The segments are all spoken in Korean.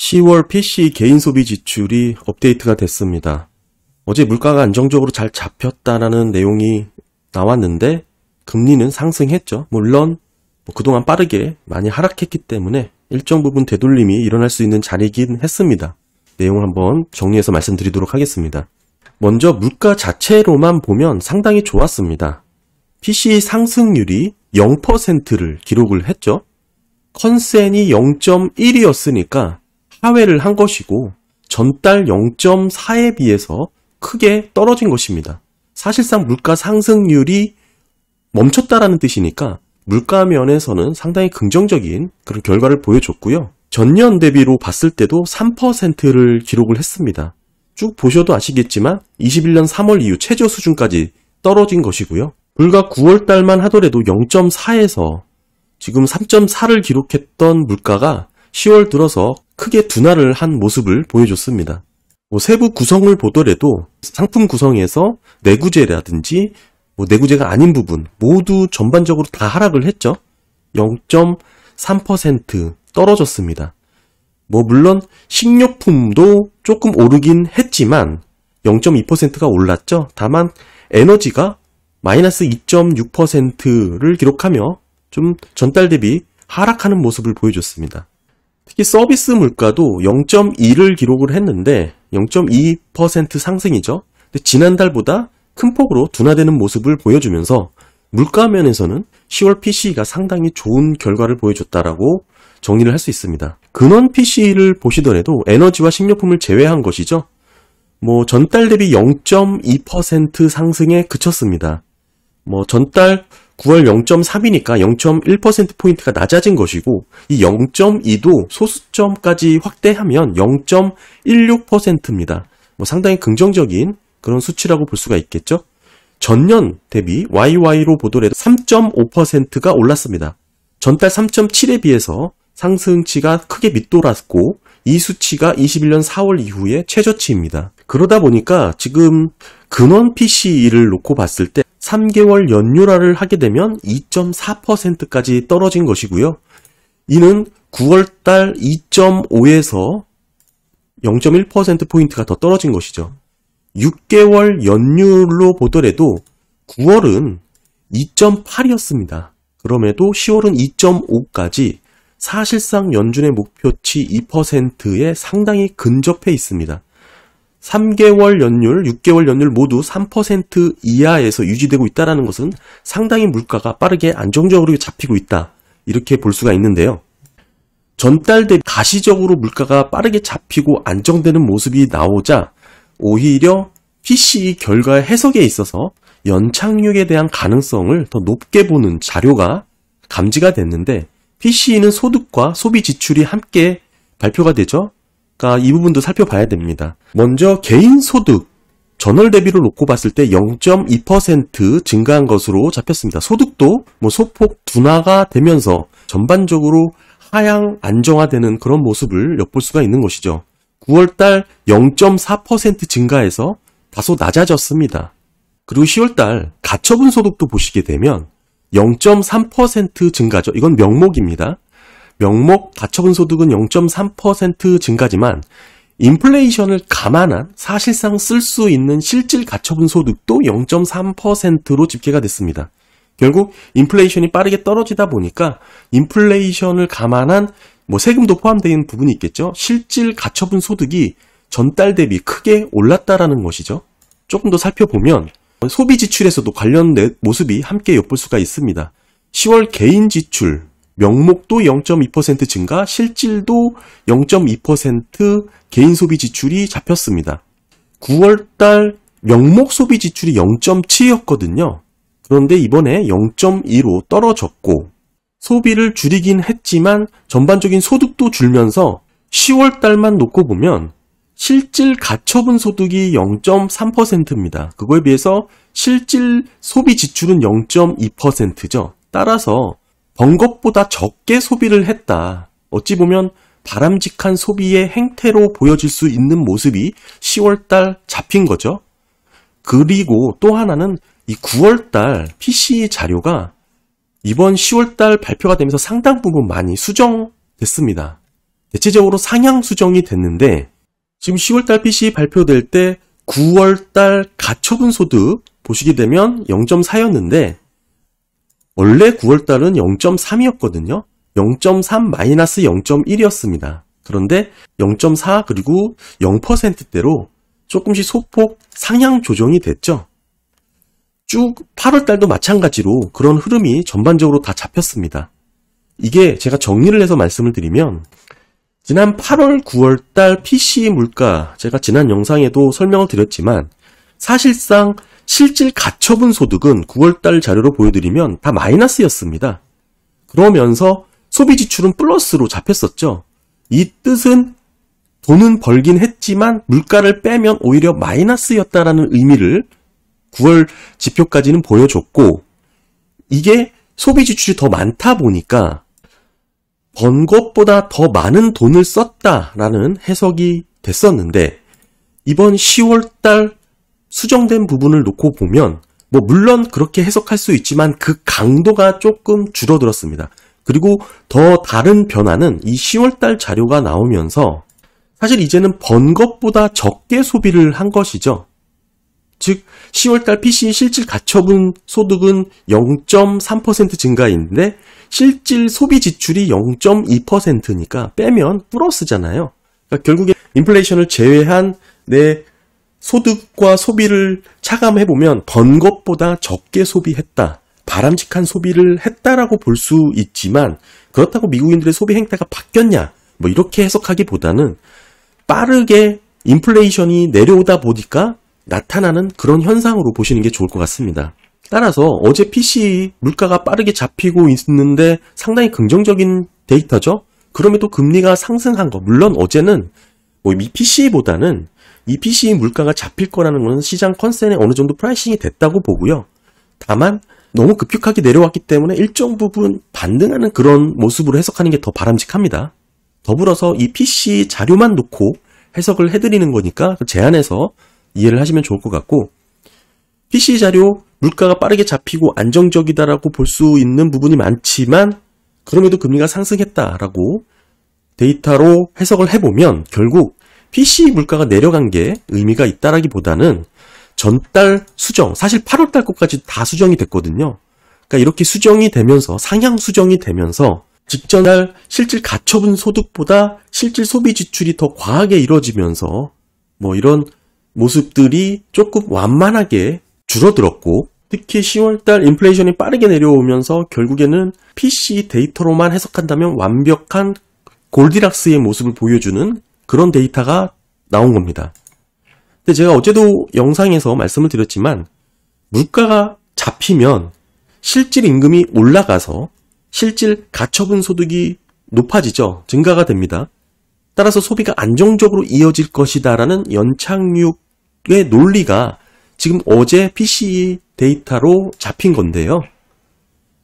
10월 PC 개인 소비 지출이 업데이트가 됐습니다. 어제 물가가 안정적으로 잘 잡혔다라는 내용이 나왔는데 금리는 상승했죠. 물론 그동안 빠르게 많이 하락했기 때문에 일정 부분 되돌림이 일어날 수 있는 자리이긴 했습니다. 내용을 한번 정리해서 말씀드리도록 하겠습니다. 먼저 물가 자체로만 보면 상당히 좋았습니다. PC 상승률이 0%를 기록을 했죠. 컨센이 0.1이었으니까 하회를 한 것이고 전달 0.4에 비해서 크게 떨어진 것입니다. 사실상 물가 상승률이 멈췄다라는 뜻이니까 물가 면에서는 상당히 긍정적인 그런 결과를 보여줬고요. 전년 대비로 봤을 때도 3%를 기록을 했습니다. 쭉 보셔도 아시겠지만 21년 3월 이후 최저 수준까지 떨어진 것이고요. 불과 9월 달만 하더라도 0.4에서 지금 3.4를 기록했던 물가가 10월 들어서 크게 둔화를 한 모습을 보여줬습니다. 세부 구성을 보더라도 상품 구성에서 내구재라든지 내구재가 아닌 부분 모두 전반적으로 다 하락을 했죠. 0.3% 떨어졌습니다. 물론 식료품도 조금 오르긴 했지만 0.2%가 올랐죠. 다만 에너지가 마이너스 2.6%를 기록하며 좀 전달 대비 하락하는 모습을 보여줬습니다. 특히 서비스 물가도 0.2를 기록을 했는데 0.2% 상승이죠. 근데 지난달보다 큰 폭으로 둔화되는 모습을 보여주면서 물가 면에서는 10월 PC가 상당히 좋은 결과를 보여줬다라고 정리를 할 수 있습니다. 근원 PC를 보시더라도 에너지와 식료품을 제외한 것이죠. 전달 대비 0.2% 상승에 그쳤습니다. 전달 9월 0.3이니까 0.1%포인트가 낮아진 것이고 이 0.2도 소수점까지 확대하면 0.16%입니다. 상당히 긍정적인 그런 수치라고 볼 수가 있겠죠. 전년 대비 YY로 보더라도 3.5%가 올랐습니다. 전달 3.7에 비해서 상승치가 크게 밑돌았고 이 수치가 21년 4월 이후의 최저치입니다. 그러다 보니까 지금 근원 PC를 놓고 봤을 때 3개월 연율화를 하게 되면 2.4%까지 떨어진 것이고요. 이는 9월달 2.5에서 0.1%포인트가 더 떨어진 것이죠. 6개월 연율로 보더라도 9월은 2.8이었습니다. 그럼에도 10월은 2.5까지 사실상 연준의 목표치 2%에 상당히 근접해 있습니다. 3개월 연율, 6개월 연율 모두 3% 이하에서 유지되고 있다는 것은 상당히 물가가 빠르게 안정적으로 잡히고 있다. 이렇게 볼 수가 있는데요. 전달 대비 가시적으로 물가가 빠르게 잡히고 안정되는 모습이 나오자 오히려 PC 결과 해석에 있어서 연착륙에 대한 가능성을 더 높게 보는 자료가 감지가 됐는데 PC는 소득과 소비 지출이 함께 발표가 되죠. 이 부분도 살펴봐야 됩니다. 먼저 개인 소득 전월 대비로 놓고 봤을 때 0.2% 증가한 것으로 잡혔습니다. 소득도 소폭 둔화가 되면서 전반적으로 하향 안정화되는 그런 모습을 엿볼 수가 있는 것이죠. 9월달 0.4% 증가해서 다소 낮아졌습니다. 그리고 10월달 가처분 소득도 보시게 되면 0.3% 증가죠. 이건 명목입니다. 명목 가처분 소득은 0.3% 증가지만 인플레이션을 감안한 사실상 쓸 수 있는 실질 가처분 소득도 0.3%로 집계가 됐습니다. 결국 인플레이션이 빠르게 떨어지다 보니까 인플레이션을 감안한 세금도 포함되어 있는 부분이 있겠죠. 실질 가처분 소득이 전달 대비 크게 올랐다라는 것이죠. 조금 더 살펴보면 소비 지출에서도 관련된 모습이 함께 엿볼 수가 있습니다. 10월 개인 지출 명목도 0.2% 증가, 실질도 0.2% 개인 소비 지출이 잡혔습니다. 9월달 명목 소비 지출이 0.7이었거든요. 그런데 이번에 0.2로 떨어졌고 소비를 줄이긴 했지만 전반적인 소득도 줄면서 10월달만 놓고 보면 실질 가처분 소득이 0.3%입니다. 그거에 비해서 실질 소비 지출은 0.2%죠. 따라서 번 것보다 적게 소비를 했다. 어찌 보면 바람직한 소비의 행태로 보여질 수 있는 모습이 10월달 잡힌 거죠. 그리고 또 하나는 이 9월달 PC 자료가 이번 10월달 발표가 되면서 상당 부분 많이 수정됐습니다. 대체적으로 상향 수정이 됐는데 지금 10월달 PCE 발표될 때 9월달 가처분 소득 보시게 되면 0.4였는데 원래 9월달은 0.3이었거든요. 0.3 마이너스 0.1이었습니다. 그런데 0.4 그리고 0%대로 조금씩 소폭 상향 조정이 됐죠. 쭉 8월달도 마찬가지로 그런 흐름이 전반적으로 다 잡혔습니다. 이게 제가 정리를 해서 말씀을 드리면 지난 8월, 9월달 PCE 물가 제가 지난 영상에도 설명을 드렸지만 사실상 실질 가처분 소득은 9월달 자료로 보여드리면 다 마이너스였습니다. 그러면서 소비 지출은 플러스로 잡혔었죠. 이 뜻은 돈은 벌긴 했지만 물가를 빼면 오히려 마이너스였다라는 의미를 9월 지표까지는 보여줬고 이게 소비 지출이 더 많다 보니까 번 것보다 더 많은 돈을 썼다라는 해석이 됐었는데 이번 10월달 수정된 부분을 놓고 보면 물론 그렇게 해석할 수 있지만 그 강도가 조금 줄어들었습니다. 그리고 더 다른 변화는 이 10월달 자료가 나오면서 사실 이제는 번 것보다 적게 소비를 한 것이죠. 즉 10월달 PCE 실질 가처분 소득은 0.3% 증가인데 실질 소비 지출이 0.2%니까 빼면 플러스잖아요. 그러니까 결국에 인플레이션을 제외한 내 소득과 소비를 차감해보면 번 것보다 적게 소비했다. 바람직한 소비를 했다라고 볼 수 있지만 그렇다고 미국인들의 소비 행태가 바뀌었냐 이렇게 해석하기보다는 빠르게 인플레이션이 내려오다 보니까 나타나는 그런 현상으로 보시는 게 좋을 것 같습니다. 따라서 어제 PCE 물가가 빠르게 잡히고 있는데 상당히 긍정적인 데이터죠. 그럼에도 금리가 상승한 거 물론 어제는 이 PCE보다는 이 PCE 물가가 잡힐 거라는 것은 시장 컨센에 어느 정도 프라이싱이 됐다고 보고요. 다만 너무 급격하게 내려왔기 때문에 일정 부분 반등하는 그런 모습으로 해석하는 게 더 바람직합니다. 더불어서 이 PCE 자료만 놓고 해석을 해드리는 거니까 제안해서 이해를 하시면 좋을 것 같고 PCE 자료 물가가 빠르게 잡히고 안정적이다라고 볼 수 있는 부분이 많지만 그럼에도 금리가 상승했다라고 데이터로 해석을 해보면 결국 PCE 물가가 내려간 게 의미가 있다라기보다는 전달 수정, 사실 8월달 것까지 다 수정이 됐거든요. 그러니까 이렇게 수정이 되면서 상향 수정이 되면서 직전달 실질 가처분 소득보다 실질 소비 지출이 더 과하게 이루어지면서 이런 모습들이 조금 완만하게 줄어들었고 특히 10월달 인플레이션이 빠르게 내려오면서 결국에는 PCE 데이터로만 해석한다면 완벽한 골디락스의 모습을 보여주는 그런 데이터가 나온 겁니다. 근데 제가 어제도 영상에서 말씀을 드렸지만 물가가 잡히면 실질 임금이 올라가서 실질 가처분 소득이 높아지죠. 증가가 됩니다. 따라서 소비가 안정적으로 이어질 것이다라는 연착륙의 논리가 지금 어제 PCE 데이터로 잡힌 건데요.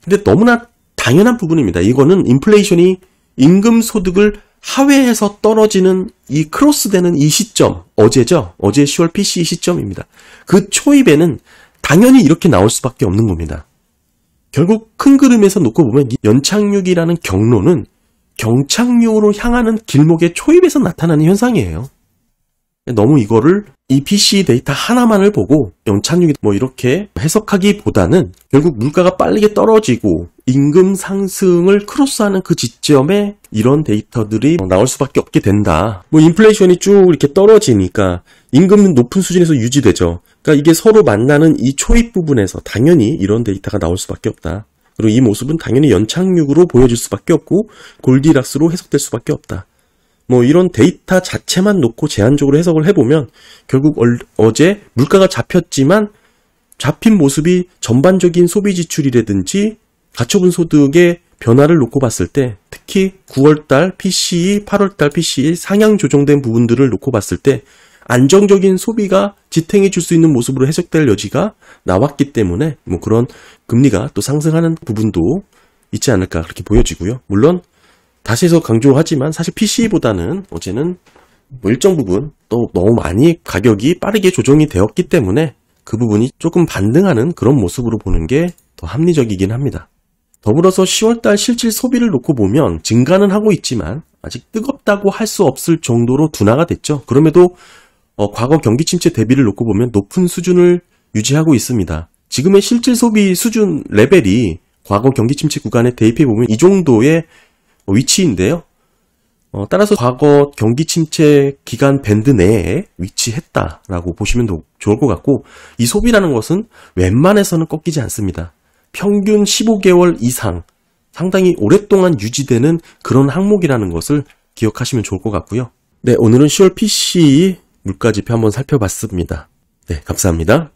근데 너무나 당연한 부분입니다. 이거는 인플레이션이 임금 소득을 하회해서 떨어지는 이 크로스되는 이 시점, 어제죠. 어제 10월 PCE 시점입니다. 그 초입에는 당연히 이렇게 나올 수밖에 없는 겁니다. 결국 큰 그림에서 놓고 보면 이 연착륙이라는 경로는 경착륙으로 향하는 길목의 초입에서 나타나는 현상이에요. 너무 이거를 이 PCE 데이터 하나만을 보고 연착륙이 이렇게 해석하기보다는 결국 물가가 빠르게 떨어지고 임금 상승을 크로스하는 그 지점에 이런 데이터들이 나올 수밖에 없게 된다. 인플레이션이 쭉 이렇게 떨어지니까 임금은 높은 수준에서 유지되죠. 그러니까 이게 서로 만나는 이 초입 부분에서 당연히 이런 데이터가 나올 수밖에 없다. 그리고 이 모습은 당연히 연착륙으로 보여질 수밖에 없고 골디락스로 해석될 수밖에 없다. 이런 데이터 자체만 놓고 제한적으로 해석을 해보면 결국 어제 물가가 잡혔지만 잡힌 모습이 전반적인 소비 지출이라든지 가처분 소득의 변화를 놓고 봤을 때 특히 9월달 PCE, 8월달 PCE 상향 조정된 부분들을 놓고 봤을 때 안정적인 소비가 지탱해 줄 수 있는 모습으로 해석될 여지가 나왔기 때문에 그런 금리가 또 상승하는 부분도 있지 않을까 그렇게 보여지고요. 물론 다시 해서 강조하지만 사실 PCE보다는 어제는 일정 부분 또 너무 많이 가격이 빠르게 조정이 되었기 때문에 그 부분이 조금 반등하는 그런 모습으로 보는 게 더 합리적이긴 합니다. 더불어서 10월달 실질 소비를 놓고 보면 증가는 하고 있지만 아직 뜨겁다고 할 수 없을 정도로 둔화가 됐죠. 그럼에도 과거 경기 침체 대비를 놓고 보면 높은 수준을 유지하고 있습니다. 지금의 실질 소비 수준 레벨이 과거 경기 침체 구간에 대입해 보면 이 정도의 위치인데요. 따라서 과거 경기 침체 기간 밴드 내에 위치했다라고 보시면 좋을 것 같고, 이 소비라는 것은 웬만해서는 꺾이지 않습니다. 평균 15개월 이상 상당히 오랫동안 유지되는 그런 항목이라는 것을 기억하시면 좋을 것 같고요. 네, 오늘은 10월 PC 물가지표 한번 살펴봤습니다. 네, 감사합니다.